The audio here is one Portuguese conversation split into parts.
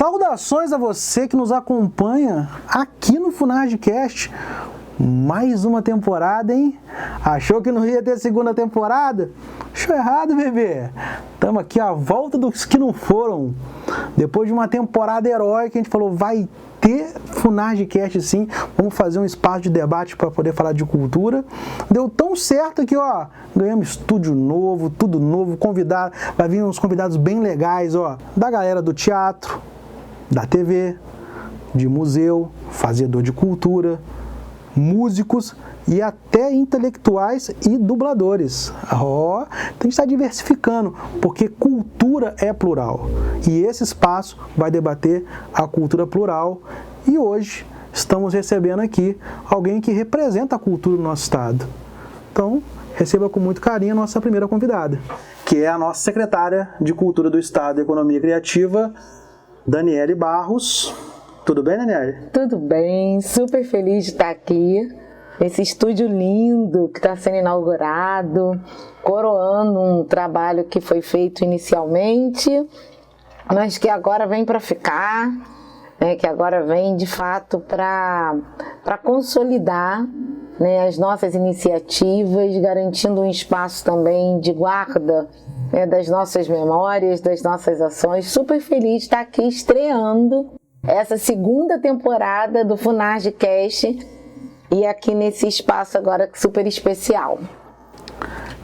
Saudações a você que nos acompanha aqui no Funargcast. Mais uma temporada, hein? Achou que não ia ter segunda temporada? Achou errado, bebê. Estamos aqui à volta dos que não foram. Depois de uma temporada heróica, a gente falou, vai ter Funargcast sim. Vamos fazer um espaço de debate para poder falar de cultura. Deu tão certo que, ó, ganhamos estúdio novo, tudo novo, convidado. Vai vir uns convidados bem legais, ó, da galera do teatro, da TV, de museu, fazedor de cultura, músicos e até intelectuais e dubladores. Então a gente está diversificando, porque cultura é plural. E esse espaço vai debater a cultura plural. E hoje estamos recebendo aqui alguém que representa a cultura do nosso estado. Então, receba com muito carinho a nossa primeira convidada, que é a nossa secretária de Cultura do Estado e Economia Criativa, Daniele Barros. Tudo bem, Daniele? Tudo bem, super feliz de estar aqui. Esse estúdio lindo que está sendo inaugurado, coroando um trabalho que foi feito inicialmente, mas que agora vem para ficar, né, que agora vem de fato para consolidar, né, as nossas iniciativas, garantindo um espaço também de guarda, né, das nossas memórias, das nossas ações. Super feliz de estar aqui estreando essa segunda temporada do Funargcast e aqui nesse espaço agora super especial.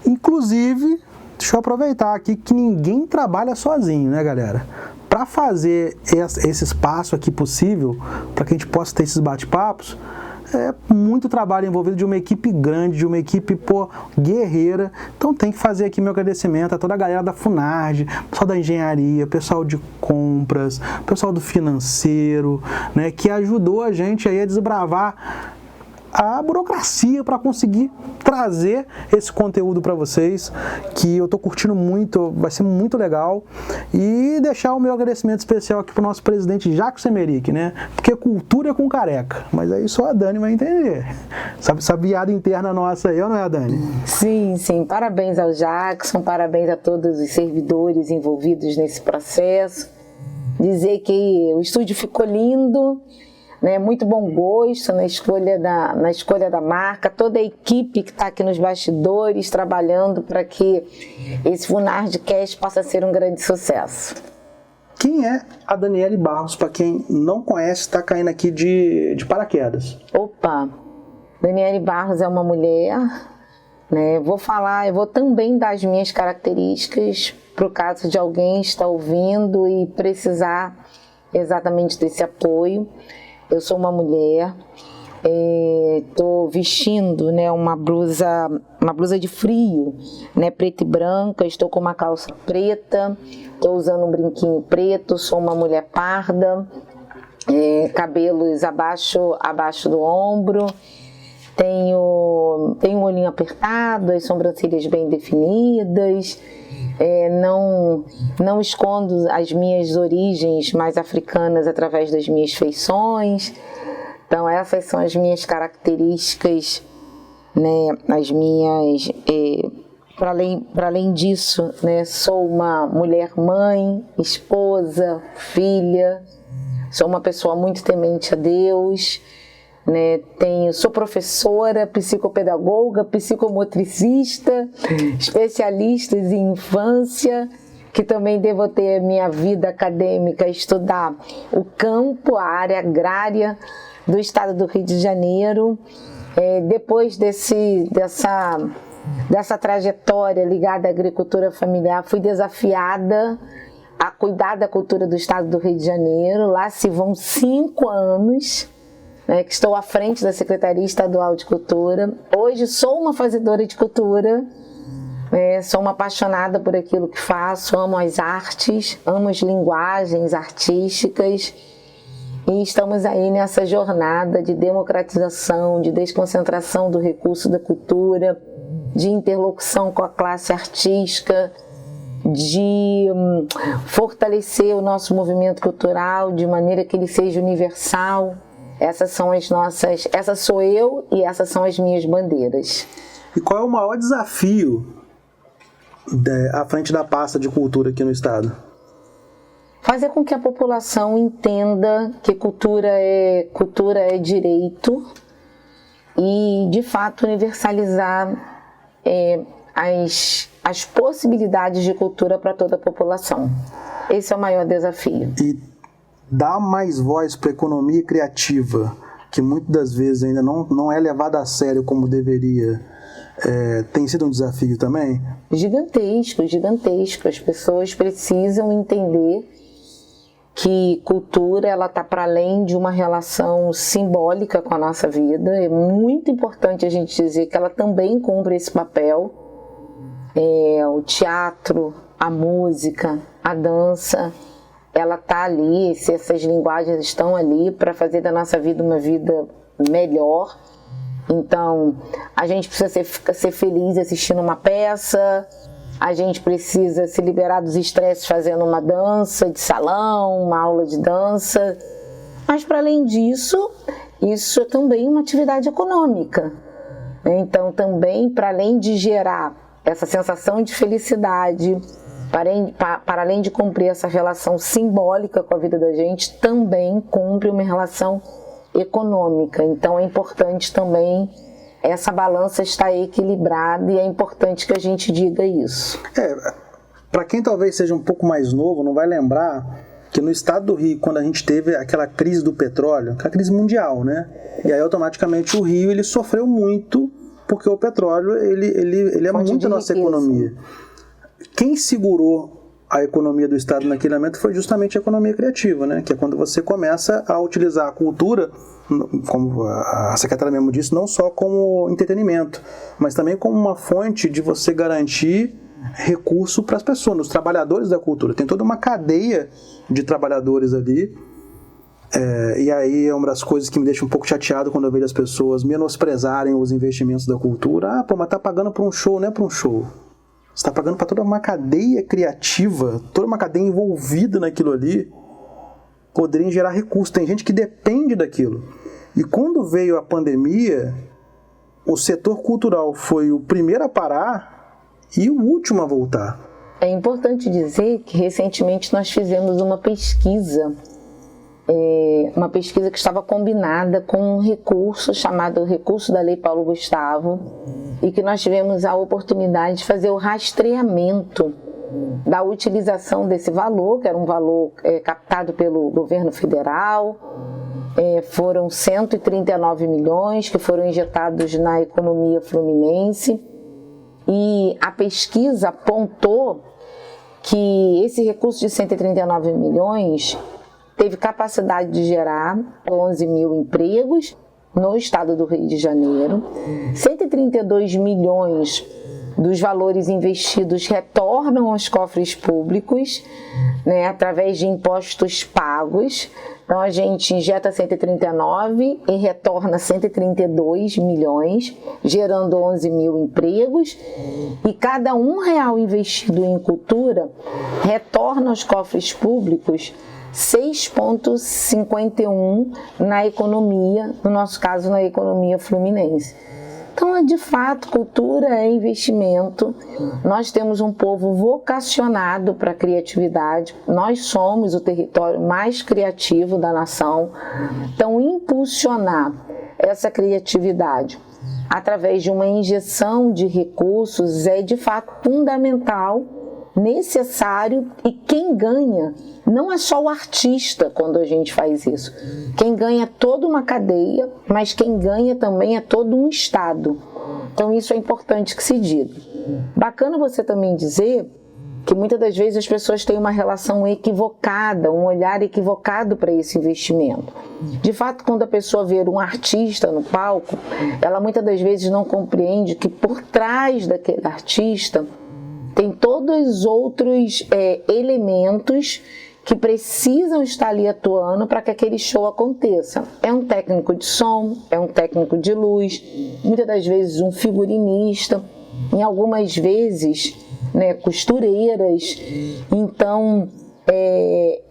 Inclusive, deixa eu aproveitar aqui que ninguém trabalha sozinho, né, galera? Para fazer esse espaço aqui possível, para que a gente possa ter esses bate-papos, é muito trabalho envolvido de uma equipe grande, de uma equipe, guerreira. Então tem que fazer aqui meu agradecimento a toda a galera da Funarg, pessoal da engenharia, pessoal de compras, pessoal do financeiro, né, que ajudou a gente aí a desbravar a burocracia para conseguir trazer esse conteúdo para vocês, que eu estou curtindo muito, vai ser muito legal. E deixar o meu agradecimento especial aqui para o nosso presidente Jacques Semeric, né? Porque cultura é com careca, mas aí só a Dani vai entender. Sabe essa piada interna nossa aí, ou não é, Dani? Sim, sim. Parabéns ao Jackson, parabéns a todos os servidores envolvidos nesse processo. Dizer que o estúdio ficou lindo, né, muito bom gosto na escolha da marca, toda a equipe que está aqui nos bastidores trabalhando para que esse Funargcast possa ser um grande sucesso. Quem é a Daniele Barros? Para quem não conhece, está caindo aqui de paraquedas. Opa, Daniele Barros é uma mulher, né, eu vou também dar as minhas características para o caso de alguém estar ouvindo e precisar exatamente desse apoio. Eu sou uma mulher, estou vestindo, né, uma blusa de frio, né, preta e branca, estou com uma calça preta, estou usando um brinquinho preto, sou uma mulher parda, cabelos abaixo do ombro, tenho um olhinho apertado, as sobrancelhas bem definidas, não escondo as minhas origens mais africanas através das minhas feições. Então essas são as minhas características, né, as minhas, para além disso, né, sou uma mulher mãe, esposa, filha, sou uma pessoa muito temente a Deus, né, sou professora, psicopedagoga, psicomotricista, especialista em infância, que também devo ter minha vida acadêmica, estudar o campo, a área agrária do estado do Rio de Janeiro. Depois dessa trajetória ligada à agricultura familiar, fui desafiada a cuidar da cultura do estado do Rio de Janeiro. Lá se vão 5 anos, que estou à frente da Secretaria Estadual de Cultura. Hoje sou uma fazedora de cultura, sou uma apaixonada por aquilo que faço, amo as artes, amo as linguagens artísticas e estamos aí nessa jornada de democratização, de desconcentração do recurso da cultura, de interlocução com a classe artística, de fortalecer o nosso movimento cultural de maneira que ele seja universal. Essas sou eu e essas são as minhas bandeiras. E qual é o maior desafio à frente da pasta de cultura aqui no estado? fazer com que a população entenda que cultura é direito e, de fato, universalizar as possibilidades de cultura para toda a população. Esse é o maior desafio. E dar mais voz para a economia criativa, que muitas das vezes ainda não é levada a sério como deveria, tem sido um desafio também? Gigantesco, gigantesco. As pessoas precisam entender que cultura ela está para além de uma relação simbólica com a nossa vida. É muito importante a gente dizer que ela também cumpre esse papel. O teatro, a música, a dança, ela está ali, essas linguagens estão ali para fazer da nossa vida uma vida melhor. Então, a gente precisa ser feliz assistindo uma peça, a gente precisa se liberar dos estresses fazendo uma dança de salão, uma aula de dança. Mas, para além disso, isso é também uma atividade econômica. Então, também, para além de gerar essa sensação de felicidade, para além de cumprir essa relação simbólica com a vida da gente, também cumpre uma relação econômica. Então, é importante também essa balança estar equilibrada e é importante que a gente diga isso. Para quem talvez seja um pouco mais novo, não vai lembrar que no estado do Rio, quando a gente teve aquela crise do petróleo, aquela crise mundial, né? E aí automaticamente o Rio ele sofreu muito porque o petróleo ele é muito a nossa economia. Quem segurou a economia do estado naquele momento foi justamente a economia criativa, né? Que é quando você começa a utilizar a cultura, como a secretária mesmo disse, não só como entretenimento, mas também como uma fonte de você garantir recurso para as pessoas, os trabalhadores da cultura. Tem toda uma cadeia de trabalhadores ali. E aí é uma das coisas que me deixa um pouco chateado quando eu vejo as pessoas menosprezarem os investimentos da cultura. Mas tá pagando para um show, não é para um show. Você está pagando para toda uma cadeia criativa, toda uma cadeia envolvida naquilo ali, poderem gerar recursos. Tem gente que depende daquilo. E quando veio a pandemia, o setor cultural foi o primeiro a parar e o último a voltar. É importante dizer que recentemente nós fizemos uma pesquisa que estava combinada com um recurso chamado Recurso da Lei Paulo Gustavo, e que nós tivemos a oportunidade de fazer o rastreamento da utilização desse valor, que era um valor captado pelo governo federal. Foram 139 milhões que foram injetados na economia fluminense, e a pesquisa apontou que esse recurso de 139 milhões teve capacidade de gerar 11 mil empregos no estado do Rio de Janeiro. 132 milhões dos valores investidos retornam aos cofres públicos, né, através de impostos pagos. Então a gente injeta 139 e retorna 132 milhões, gerando 11 mil empregos. E cada R$1 investido em cultura retorna aos cofres públicos 6,51 na economia, no nosso caso na economia fluminense. Então, de fato, cultura é investimento. Nós temos um povo vocacionado para a criatividade. Nós somos o território mais criativo da nação. Então, impulsionar essa criatividade através de uma injeção de recursos é, de fato, fundamental, necessário, e quem ganha não é só o artista quando a gente faz isso. Quem ganha é toda uma cadeia, mas quem ganha também é todo um estado. Então isso é importante que se diga. Bacana você também dizer que muitas das vezes as pessoas têm uma relação equivocada, um olhar equivocado para esse investimento. De fato, quando a pessoa vê um artista no palco, ela muitas das vezes não compreende que por trás daquele artista tem todos os outros elementos que precisam estar ali atuando para que aquele show aconteça. É um técnico de som, é um técnico de luz, muitas das vezes um figurinista, em algumas vezes, né, costureiras. Então,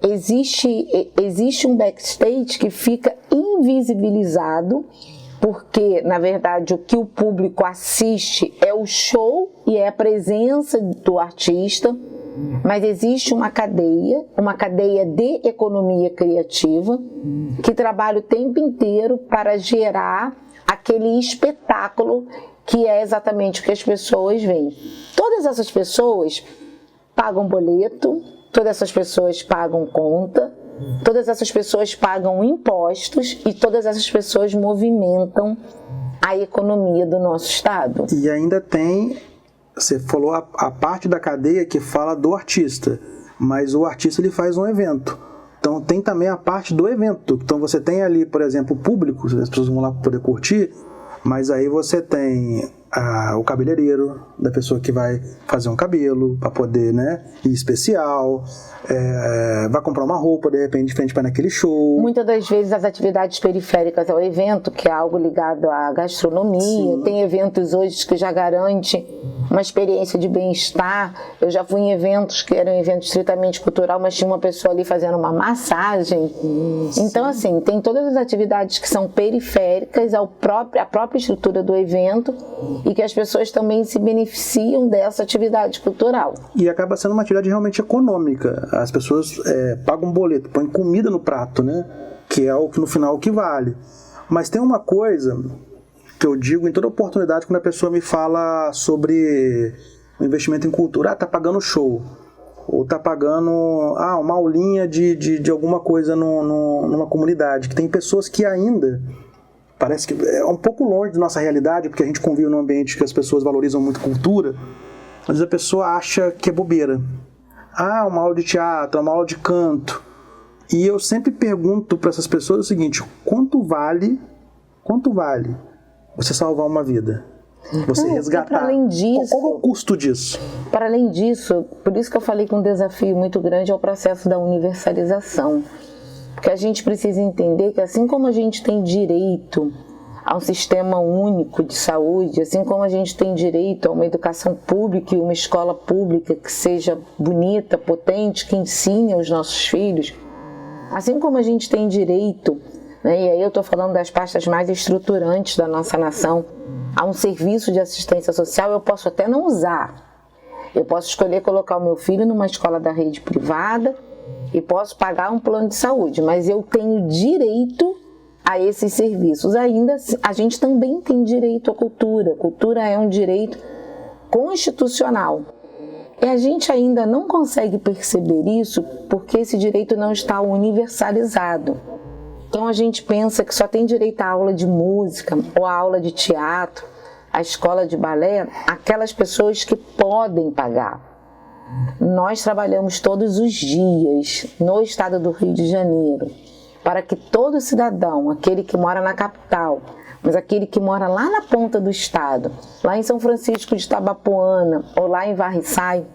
existe um backstage que fica invisibilizado, porque, na verdade, o que o público assiste é o show e é a presença do artista, mas existe uma cadeia de economia criativa que trabalha o tempo inteiro para gerar aquele espetáculo que é exatamente o que as pessoas veem. Todas essas pessoas pagam boleto, todas essas pessoas pagam conta, todas essas pessoas pagam impostos e todas essas pessoas movimentam a economia do nosso estado. E ainda tem, você falou a parte da cadeia que fala do artista, mas o artista ele faz um evento. Então tem também a parte do evento. Então você tem ali, por exemplo, o público, as pessoas vão lá para poder curtir, mas aí você tem o cabeleireiro, da pessoa que vai fazer um cabelo para poder, né, ir especial, vai comprar uma roupa de repente diferente para naquele show. Muitas das vezes as atividades periféricas ao evento, que é algo ligado à gastronomia. Sim. Tem eventos hoje que já garante uma experiência de bem-estar. Eu já fui em eventos que eram eventos estritamente cultural, mas tinha uma pessoa ali fazendo uma massagem. Sim. Então, assim, tem todas as atividades que são periféricas à própria estrutura do evento e que as pessoas também se beneficiam dessa atividade cultural. E acaba sendo uma atividade realmente econômica. As pessoas pagam um boleto, põem comida no prato, né? Que é o que no final o que vale. Mas tem uma coisa que eu digo em toda oportunidade quando a pessoa me fala sobre o investimento em cultura. Tá pagando show. Ou tá pagando uma aulinha de alguma coisa numa comunidade. Que tem pessoas que ainda... Parece que é um pouco longe da nossa realidade, porque a gente convive num ambiente que as pessoas valorizam muito cultura, mas a pessoa acha que é bobeira. Uma aula de teatro, uma aula de canto. E eu sempre pergunto para essas pessoas o seguinte: quanto vale você salvar uma vida? Você resgatar? Para além disso, qual é o custo disso? Para além disso, por isso que eu falei que um desafio muito grande é o processo da universalização. Porque a gente precisa entender que assim como a gente tem direito a um sistema único de saúde, assim como a gente tem direito a uma educação pública e uma escola pública que seja bonita, potente, que ensine aos nossos filhos, assim como a gente tem direito, né, e aí eu estou falando das pastas mais estruturantes da nossa nação, a um serviço de assistência social, eu posso até não usar. Eu posso escolher colocar o meu filho numa escola da rede privada, e posso pagar um plano de saúde, mas eu tenho direito a esses serviços. Ainda a gente também tem direito à cultura. Cultura é um direito constitucional. E a gente ainda não consegue perceber isso porque esse direito não está universalizado. Então a gente pensa que só tem direito à aula de música ou à aula de teatro, à escola de balé, aquelas pessoas que podem pagar. Nós trabalhamos todos os dias no estado do Rio de Janeiro para que todo cidadão, aquele que mora na capital, mas aquele que mora lá na ponta do estado, lá em São Francisco de Itabapoana ou lá em Varriçai,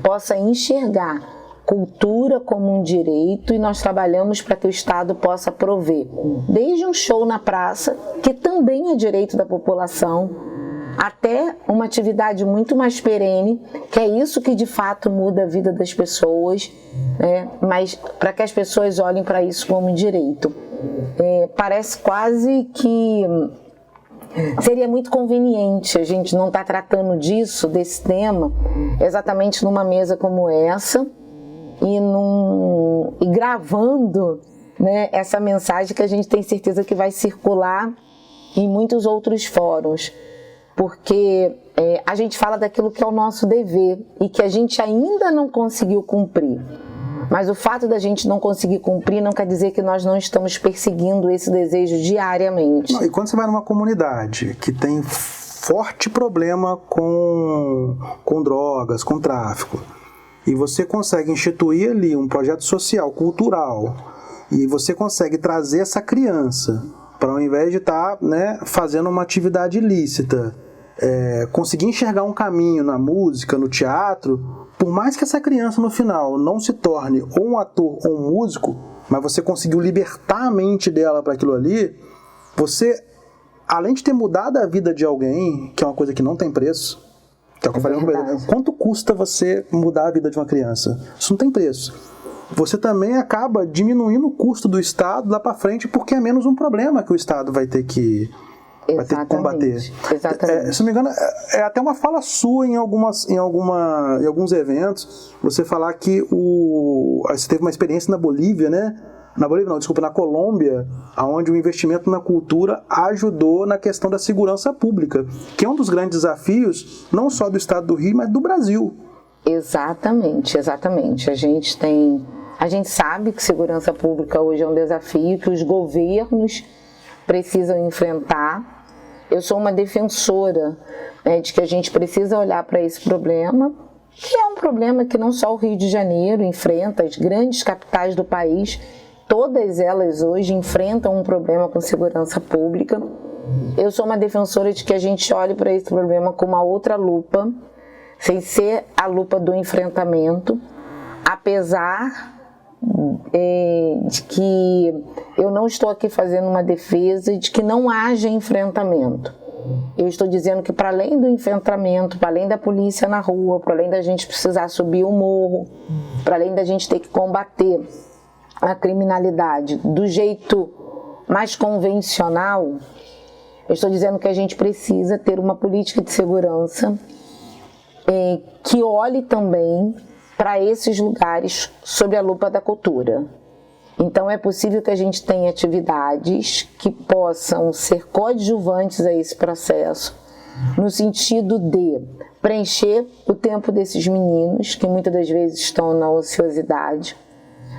possa enxergar cultura como um direito, e nós trabalhamos para que o estado possa prover desde um show na praça, que também é direito da população, até uma atividade muito mais perene, que é isso que de fato muda a vida das pessoas, né? Mas para que as pessoas olhem para isso como direito. Parece quase que seria muito conveniente a gente não estar tratando desse tema, exatamente numa mesa como essa, e gravando, né, essa mensagem que a gente tem certeza que vai circular em muitos outros fóruns. Porque a gente fala daquilo que é o nosso dever e que a gente ainda não conseguiu cumprir. Mas o fato da gente não conseguir cumprir não quer dizer que nós não estamos perseguindo esse desejo diariamente. E quando você vai numa comunidade que tem forte problema com drogas, com tráfico, e você consegue instituir ali um projeto social, cultural, e você consegue trazer essa criança para, ao invés de estar, né, fazendo uma atividade ilícita, conseguir enxergar um caminho na música, no teatro, por mais que essa criança no final não se torne ou um ator ou um músico, mas você conseguiu libertar a mente dela para aquilo ali, você, além de ter mudado a vida de alguém, que é uma coisa que não tem preço, que é o que eu falei, quanto custa você mudar a vida de uma criança? Isso não tem preço. Você também acaba diminuindo o custo do Estado lá para frente, porque é menos um problema que o Estado vai ter que vai ter que combater. Exatamente. Se não me engano, é até uma fala sua em alguns eventos, você falar que você teve uma experiência na Bolívia, né? Na Bolívia não, desculpa, na Colômbia, onde o investimento na cultura ajudou na questão da segurança pública, que é um dos grandes desafios, não só do estado do Rio, mas do Brasil. Exatamente. A gente sabe que segurança pública hoje é um desafio que os governos precisam enfrentar. Eu sou uma defensora, né, de que a gente precisa olhar para esse problema, que é um problema que não só o Rio de Janeiro enfrenta, as grandes capitais do país, todas elas hoje enfrentam um problema com segurança pública. Eu sou uma defensora de que a gente olhe para esse problema com uma outra lupa, sem ser a lupa do enfrentamento, apesar de que eu não estou aqui fazendo uma defesa de que não haja enfrentamento. Eu estou dizendo que para além do enfrentamento, para além da polícia na rua, para além da gente precisar subir o morro, para além da gente ter que combater a criminalidade do jeito mais convencional, eu estou dizendo que a gente precisa ter uma política de segurança que olhe também para esses lugares sob a lupa da cultura. Então é possível que a gente tenha atividades que possam ser coadjuvantes a esse processo, no sentido de preencher o tempo desses meninos, que muitas das vezes estão na ociosidade,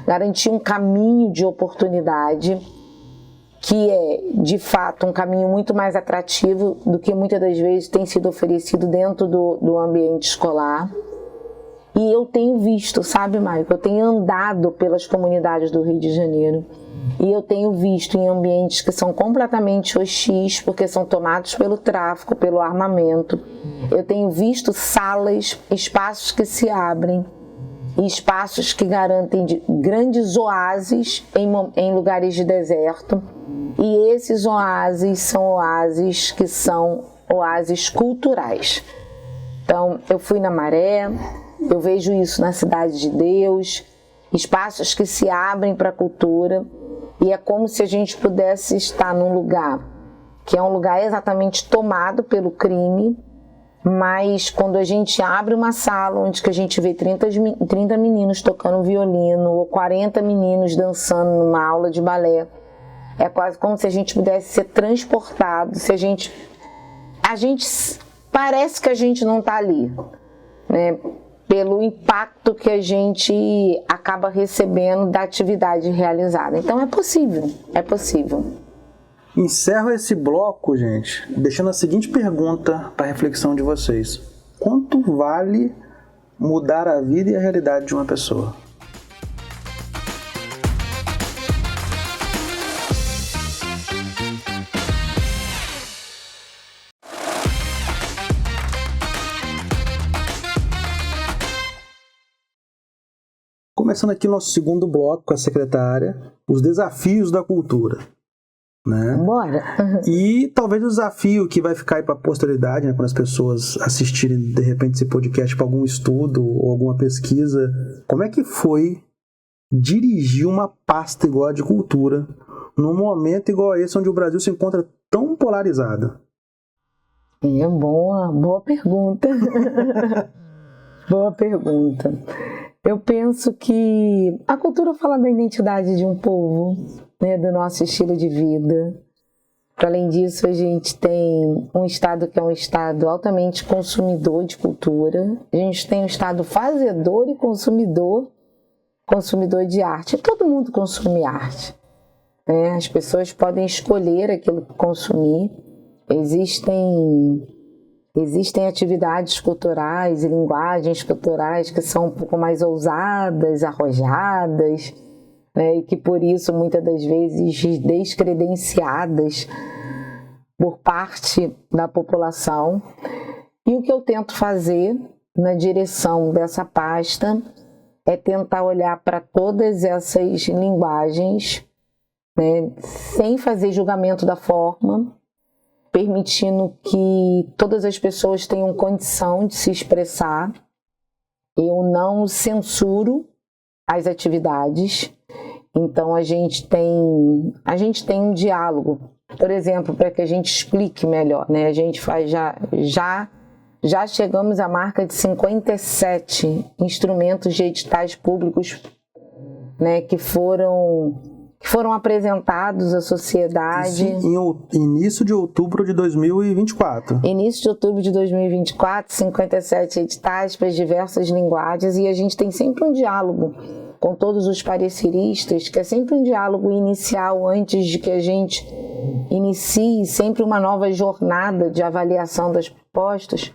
garantir um caminho de oportunidade, que é, de fato, um caminho muito mais atrativo do que muitas das vezes tem sido oferecido dentro do ambiente escolar. E eu tenho visto, sabe, Maico, eu tenho andado pelas comunidades do Rio de Janeiro e eu tenho visto em ambientes que são completamente hostis, porque são tomados pelo tráfico, pelo armamento. Eu tenho visto salas, espaços que se abrem, espaços que garantem grandes oásis em lugares de deserto. E esses oásis são oásis que são oásis culturais. Então, eu fui na Maré, eu vejo isso na Cidade de Deus, espaços que se abrem para a cultura, e é como se a gente pudesse estar num lugar que é um lugar exatamente tomado pelo crime, mas quando a gente abre uma sala onde que a gente vê 30 meninos tocando violino ou 40 meninos dançando numa aula de balé, é quase como se a gente pudesse ser transportado, se a gente parece que a gente não está ali, né? Pelo impacto que a gente acaba recebendo da atividade realizada. Então é possível. Encerro esse bloco, gente, deixando a seguinte pergunta para reflexão de vocês. Quanto vale mudar a vida e a realidade de uma pessoa? Começando aqui o nosso segundo bloco com a secretária, os desafios da cultura. Né? Bora! E talvez o desafio que vai ficar aí para a posteridade, né, quando as pessoas assistirem de repente esse podcast para algum estudo ou alguma pesquisa, como é que foi dirigir uma pasta igual a de cultura num momento igual a esse onde o Brasil se encontra tão polarizado? Boa pergunta. Boa pergunta. Eu penso que a cultura fala da identidade de um povo, né, do nosso estilo de vida. Para além disso, a gente tem um estado que é um estado altamente consumidor de cultura. A gente tem um estado fazedor e consumidor de arte. Todo mundo consome arte, né? As pessoas podem escolher aquilo que consumir. Existem atividades culturais e linguagens culturais que são um pouco mais ousadas, arrojadas, né, e que por isso muitas das vezes descredenciadas por parte da população. E o que eu tento fazer na direção dessa pasta é tentar olhar para todas essas linguagens, né, sem fazer julgamento da forma, permitindo que todas as pessoas tenham condição de se expressar. Eu não censuro as atividades, então a gente tem um diálogo por exemplo, para que a gente explique melhor, né? A gente faz já chegamos à marca de 57 instrumentos de editais públicos, né, que foram apresentados à sociedade. Em início de outubro de 2024. Início de outubro de 2024, 57 editais para diversas linguagens, e a gente tem sempre um diálogo com todos os pareceristas, que é sempre um diálogo inicial antes de que a gente inicie sempre uma nova jornada de avaliação das propostas,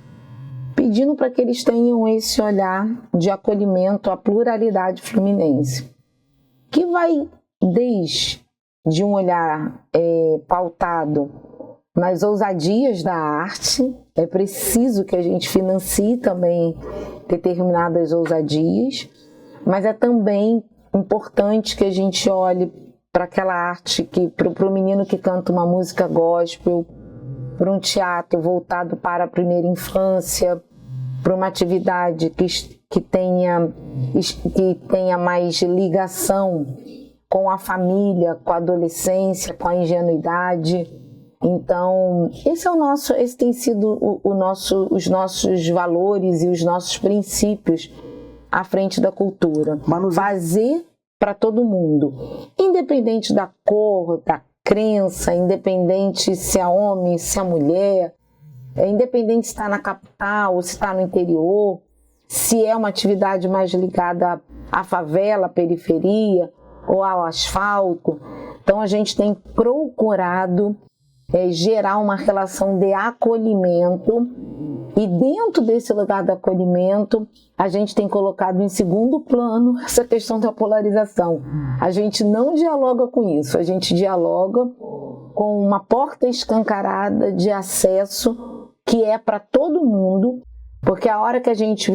pedindo para que eles tenham esse olhar de acolhimento à pluralidade fluminense, que vai desde um olhar pautado nas ousadias da arte. É preciso que a gente financie também determinadas ousadias, mas é também importante que a gente olhe para aquela arte, para o menino que canta uma música gospel, para um teatro voltado para a primeira infância, para uma atividade que tenha mais ligação com a família, com a adolescência, com a ingenuidade. Então, esse tem sido os nossos valores e os nossos princípios à frente da cultura. Fazer para todo mundo, independente da cor, da crença, independente se é homem, se é mulher, independente se está na capital ou se está no interior, se é uma atividade mais ligada à favela, à periferia ou ao asfalto. Então a gente tem procurado gerar uma relação de acolhimento, e dentro desse lugar de acolhimento a gente tem colocado em segundo plano essa questão da polarização. A gente não dialoga com isso, a gente dialoga com uma porta escancarada de acesso que é para todo mundo, porque a hora que a gente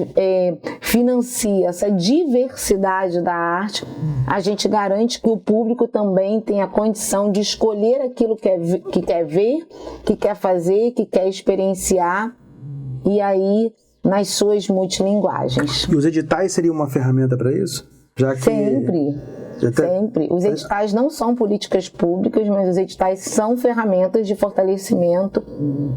financia essa diversidade da arte, a gente garante que o público também tem a condição de escolher aquilo que quer ver, que quer fazer, que quer experienciar, e aí nas suas multilinguagens. E os editais seriam uma ferramenta para isso? Já que... Sempre. Os editais não são políticas públicas, mas os editais são ferramentas de fortalecimento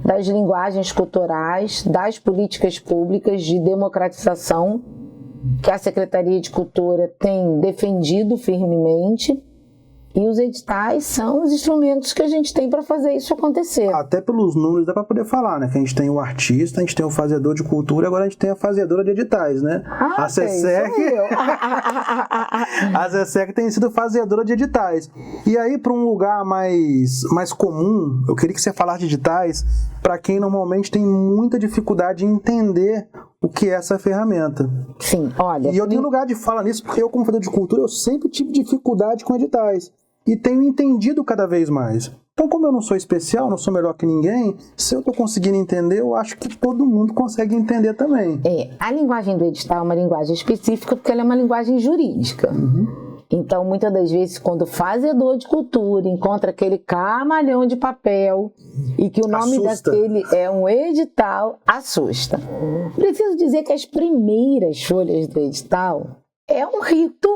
das linguagens culturais, das políticas públicas de democratização, que a Secretaria de Cultura tem defendido firmemente. E os editais são os instrumentos que a gente tem para fazer isso acontecer. Até pelos números dá para poder falar, né? Que a gente tem o artista, a gente tem o fazedor de cultura, agora a gente tem a fazedora de editais, né? A SESEC tem sido fazedora de editais. E aí, para um lugar mais comum, eu queria que você falasse de editais para quem normalmente tem muita dificuldade em entender o que é essa ferramenta. Sim, olha... E eu tenho lugar de fala nisso, porque eu, como fazedor de cultura, eu sempre tive dificuldade com editais. E tenho entendido cada vez mais. Então, como eu não sou especial, não sou melhor que ninguém, se eu estou conseguindo entender, eu acho que todo mundo consegue entender também. A linguagem do edital é uma linguagem específica porque ela é uma linguagem jurídica. Então, muitas das vezes, quando o fazedor de cultura encontra aquele camalhão de papel e que o nome daquele é um edital, assusta. Preciso dizer que as primeiras folhas do edital é um rito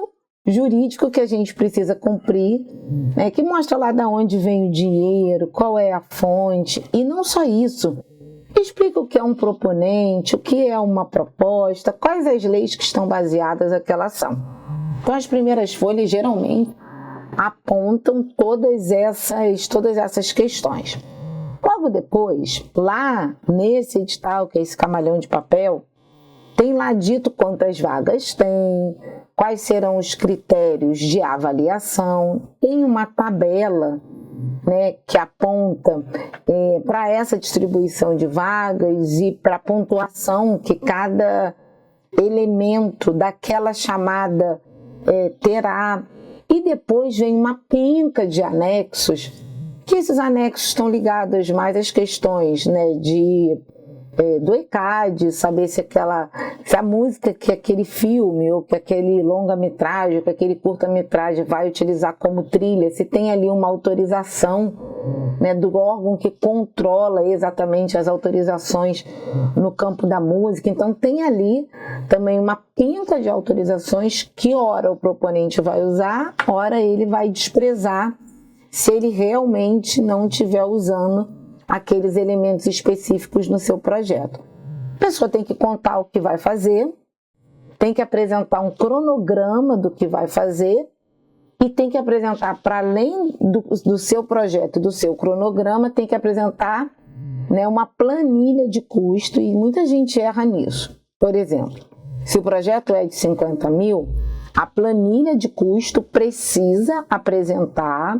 jurídico que a gente precisa cumprir, né, que mostra lá de onde vem o dinheiro, qual é a fonte, e não só isso, explica o que é um proponente, o que é uma proposta, quais as leis que estão baseadas naquela ação. Então as primeiras folhas geralmente apontam todas essas questões. Logo depois, lá nesse edital, que é esse camalhão de papel, tem lá dito quantas vagas tem, quais serão os critérios de avaliação, tem uma tabela, né, que aponta para essa distribuição de vagas e para a pontuação que cada elemento daquela chamada terá. E depois vem uma penca de anexos, que esses anexos estão ligados mais às questões, né, do ECAD, saber se a música que aquele filme, ou que aquele longa-metragem, ou que aquele curta-metragem vai utilizar como trilha, se tem ali uma autorização, né, do órgão que controla exatamente as autorizações no campo da música. Então tem ali também uma penca de autorizações que ora o proponente vai usar, ora ele vai desprezar, se ele realmente não estiver usando aqueles elementos específicos no seu projeto. A pessoa tem que contar o que vai fazer, tem que apresentar um cronograma do que vai fazer e tem que apresentar, para além do seu projeto, do seu cronograma, tem que apresentar, né, uma planilha de custo, e muita gente erra nisso. Por exemplo, se o projeto é de 50 mil, a planilha de custo precisa apresentar,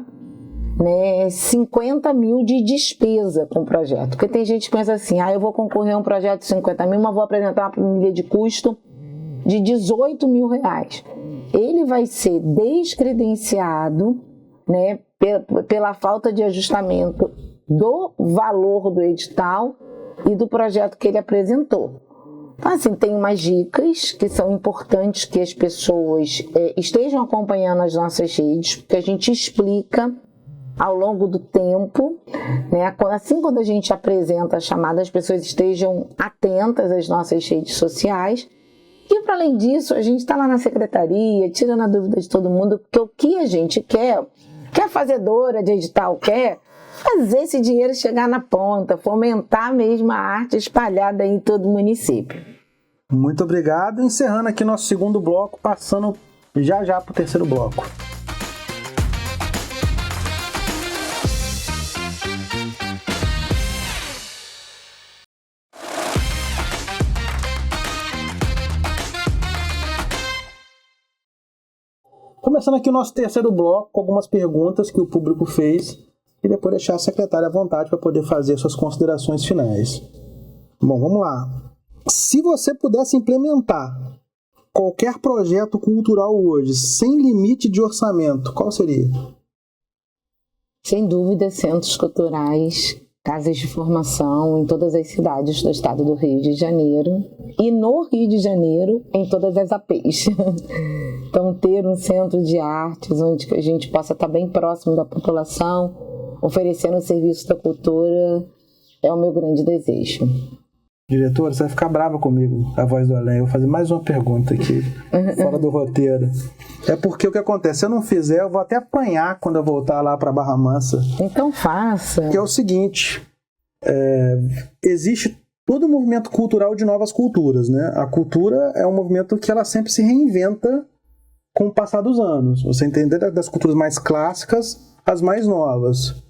né, 50 mil de despesa com o projeto. Porque tem gente que pensa assim, eu vou concorrer a um projeto de 50 mil, mas vou apresentar uma planilha de custo de 18 mil reais. Ele vai ser descredenciado, né, pela falta de ajustamento do valor do edital e do projeto que ele apresentou. Então, assim, tem umas dicas que são importantes que as pessoas estejam acompanhando as nossas redes, porque a gente explica ao longo do tempo, né? Assim, quando a gente apresenta a chamada, as pessoas estejam atentas às nossas redes sociais. E, para além disso, a gente está lá na secretaria, tirando a dúvida de todo mundo, porque o que a gente quer, que a fazedora de edital quer, fazer esse dinheiro chegar na ponta, fomentar mesmo a arte espalhada em todo o município. Muito obrigado. Encerrando aqui nosso segundo bloco, passando já para o terceiro bloco. Começando aqui o nosso terceiro bloco, com algumas perguntas que o público fez, e depois deixar a secretária à vontade para poder fazer suas considerações finais. Bom, vamos lá. Se você pudesse implementar qualquer projeto cultural hoje, sem limite de orçamento, qual seria? Sem dúvida, centros culturais, casas de formação em todas as cidades do estado do Rio de Janeiro. E no Rio de Janeiro, em todas as APs. Então, ter um centro de artes onde a gente possa estar bem próximo da população, oferecendo o serviço da cultura, é o meu grande desejo. Diretora, você vai ficar brava comigo, a voz do além. Eu vou fazer mais uma pergunta aqui, fora do roteiro. É porque o que acontece, se eu não fizer, eu vou até apanhar quando eu voltar lá para Barra Mansa. Então faça. Que é o seguinte, existe todo o movimento cultural de novas culturas, né? A cultura é um movimento que ela sempre se reinventa com o passar dos anos. Você entender das culturas mais clássicas às mais novas.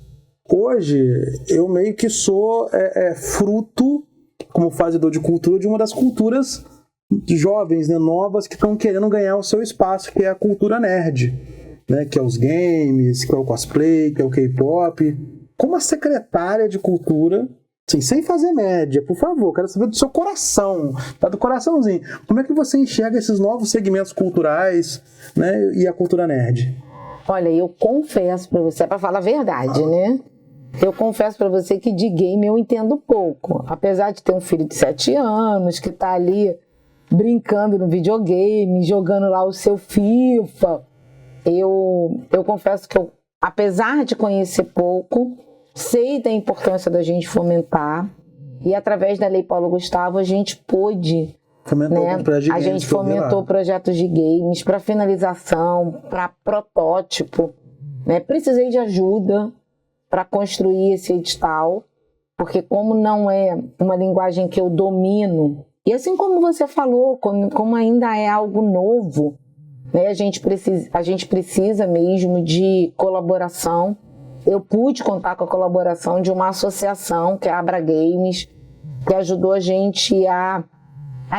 Hoje, eu meio que sou fruto, como fazedor de cultura, de uma das culturas jovens, né, novas, que estão querendo ganhar o seu espaço, que é a cultura nerd, né, que é os games, que é o cosplay, que é o K-pop. Como a secretária de cultura, assim, sem fazer média, por favor, quero saber do seu coração, tá, do coraçãozinho. Como é que você enxerga esses novos segmentos culturais, né, e a cultura nerd? Olha, eu confesso pra você, para falar a verdade, né? Eu confesso pra você que de game eu entendo pouco. Apesar de ter um filho de 7 anos que tá ali brincando no videogame, jogando lá o seu FIFA, eu confesso que eu, apesar de conhecer pouco, sei da importância da gente fomentar, e através da Lei Paulo Gustavo a gente pôde, a gente fomentou projetos de games para finalização, para protótipo, né? Precisei de ajuda para construir esse edital, porque como não é uma linguagem que eu domino, e assim como você falou, como ainda é algo novo, né, a gente precisa mesmo de colaboração. Eu pude contar com a colaboração de uma associação, que é a Abra Games, que ajudou a gente a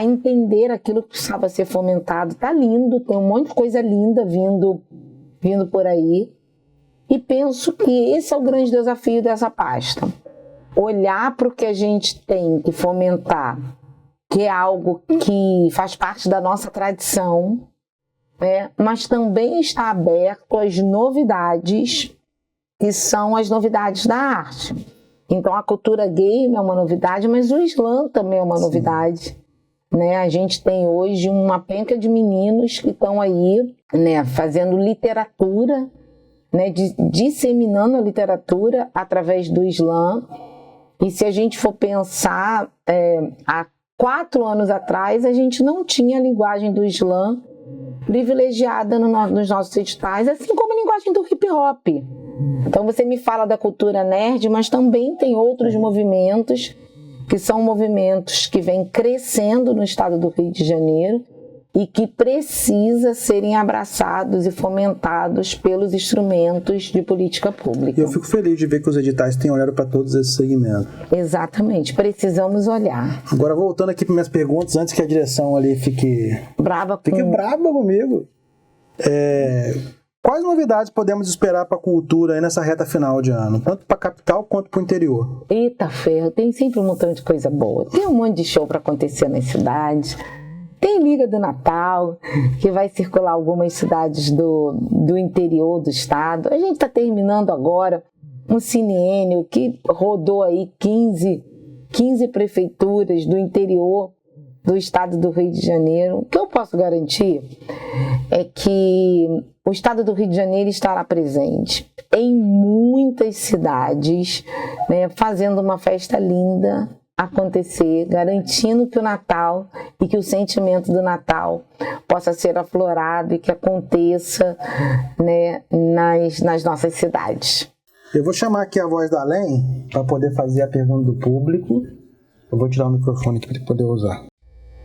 entender aquilo que precisava ser fomentado. Tá lindo, tem um monte de coisa linda vindo por aí. E penso que esse é o grande desafio dessa pasta. Olhar para o que a gente tem que fomentar, que é algo que faz parte da nossa tradição, né? Mas também está aberto às novidades, que são as novidades da arte. Então a cultura game é uma novidade, mas o slam também é uma novidade. Né? A gente tem hoje uma penca de meninos que estão aí, né, fazendo literatura, né, disseminando a literatura através do slam. E se a gente for pensar, há 4 anos atrás a gente não tinha a linguagem do slam privilegiada nos nossos editais, assim como a linguagem do hip hop. Então você me fala da cultura nerd, mas também tem outros movimentos que são movimentos que vêm crescendo no estado do Rio de Janeiro e que precisa serem abraçados e fomentados pelos instrumentos de política pública. Eu fico feliz de ver que os editais têm olhado para todos esses segmentos. Exatamente, precisamos olhar. Agora, voltando aqui para minhas perguntas, antes que a direção ali fique brava comigo. Quais novidades podemos esperar para a cultura aí nessa reta final de ano? Tanto para a capital quanto para o interior? Eita ferro, tem sempre um montão de coisa boa. Tem um monte de show para acontecer nas cidades. Tem Liga do Natal, que vai circular algumas cidades do interior do estado. A gente está terminando agora um cinênio que rodou aí 15 prefeituras do interior do estado do Rio de Janeiro. O que eu posso garantir é que o estado do Rio de Janeiro estará presente em muitas cidades, né, fazendo uma festa linda acontecer, garantindo que o Natal e que o sentimento do Natal possa ser aflorado e que aconteça, né, nas nossas cidades. Eu vou chamar aqui a voz do além para poder fazer a pergunta do público. Eu vou tirar o microfone aqui para poder usar.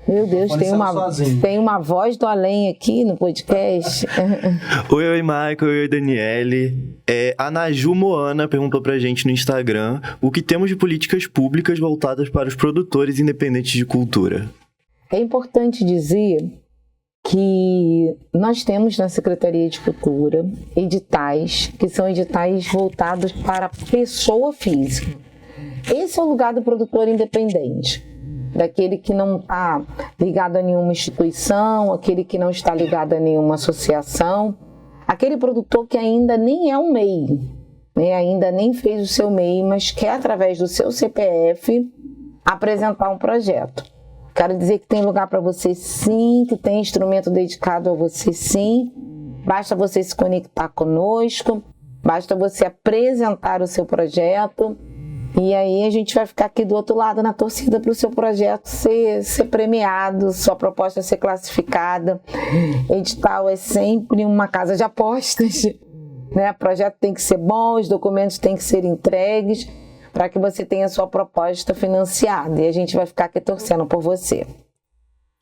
Meu Deus, tem uma voz do além aqui no podcast. Oi, Michael, oi, Daniele. A Naju Moana perguntou pra gente no Instagram o que temos de políticas públicas voltadas para os produtores independentes de cultura. É importante dizer que nós temos na Secretaria de Cultura editais que são editais voltados para a pessoa física. Esse é o lugar do produtor independente. Daquele que não está ligado a nenhuma instituição, aquele que não está ligado a nenhuma associação, aquele produtor que ainda nem é um MEI, né? Ainda nem fez o seu MEI, mas quer, através do seu CPF, apresentar um projeto. Quero dizer que tem lugar para você sim, que tem instrumento dedicado a você sim, basta você se conectar conosco, basta você apresentar o seu projeto. E aí a gente vai ficar aqui do outro lado na torcida para o seu projeto ser premiado, sua proposta ser classificada. Edital é sempre uma casa de apostas, né? O projeto tem que ser bom, os documentos têm que ser entregues para que você tenha a sua proposta financiada. E a gente vai ficar aqui torcendo por você.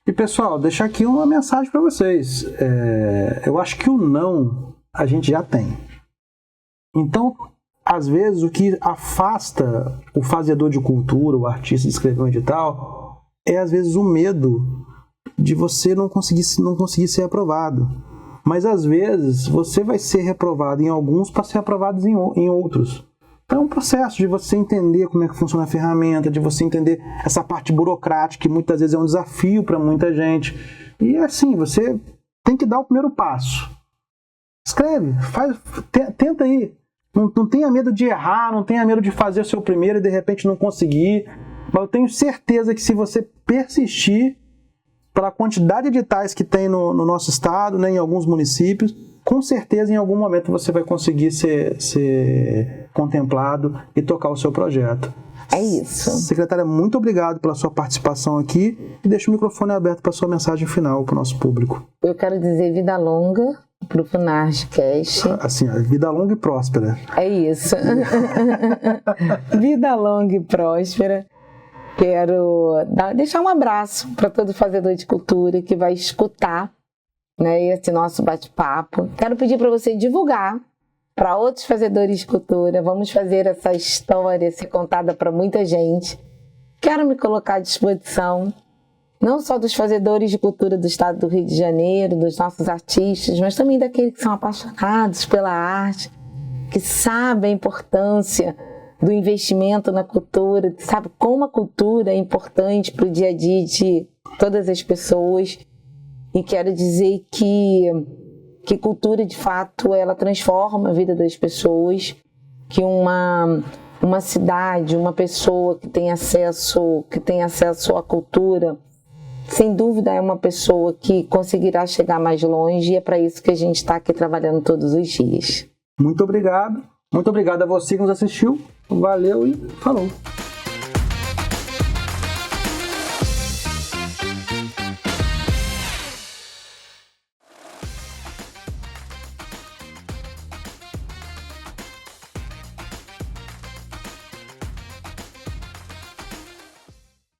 E pessoal, deixar aqui uma mensagem para vocês. Eu acho que o não a gente já tem. Então, às vezes, o que afasta o fazedor de cultura, o artista de escrever um edital, é às vezes o medo de você não conseguir ser aprovado. Mas às vezes você vai ser reprovado em alguns para ser aprovado em outros. Então é um processo de você entender como é que funciona a ferramenta, de você entender essa parte burocrática, que muitas vezes é um desafio para muita gente. E assim, você tem que dar o primeiro passo. Escreve, tenta aí. Não tenha medo de errar, não tenha medo de fazer o seu primeiro e de repente não conseguir. Mas eu tenho certeza que se você persistir, pela quantidade de editais que tem no nosso estado, né, em alguns municípios, com certeza em algum momento você vai conseguir ser contemplado e tocar o seu projeto. É isso. Secretária, muito obrigado pela sua participação aqui e deixo o microfone aberto para a sua mensagem final para o nosso público. Eu quero dizer vida longa para o Funargcast. Assim, vida longa e próspera. É isso. Vida longa e próspera. Quero deixar um abraço para todo fazedor de cultura que vai escutar, né, esse nosso bate-papo. Quero pedir para você divulgar para outros fazedores de cultura. Vamos fazer essa história ser contada para muita gente. Quero me colocar à disposição, não só dos fazedores de cultura do estado do Rio de Janeiro, dos nossos artistas, mas também daqueles que são apaixonados pela arte, que sabem a importância do investimento na cultura, que sabem como a cultura é importante para o dia a dia de todas as pessoas. E quero dizer que cultura, de fato, ela transforma a vida das pessoas, que uma cidade, uma pessoa que tem acesso à cultura, sem dúvida é uma pessoa que conseguirá chegar mais longe, e é para isso que a gente está aqui trabalhando todos os dias. Muito obrigado. Muito obrigado a você que nos assistiu. Valeu e falou.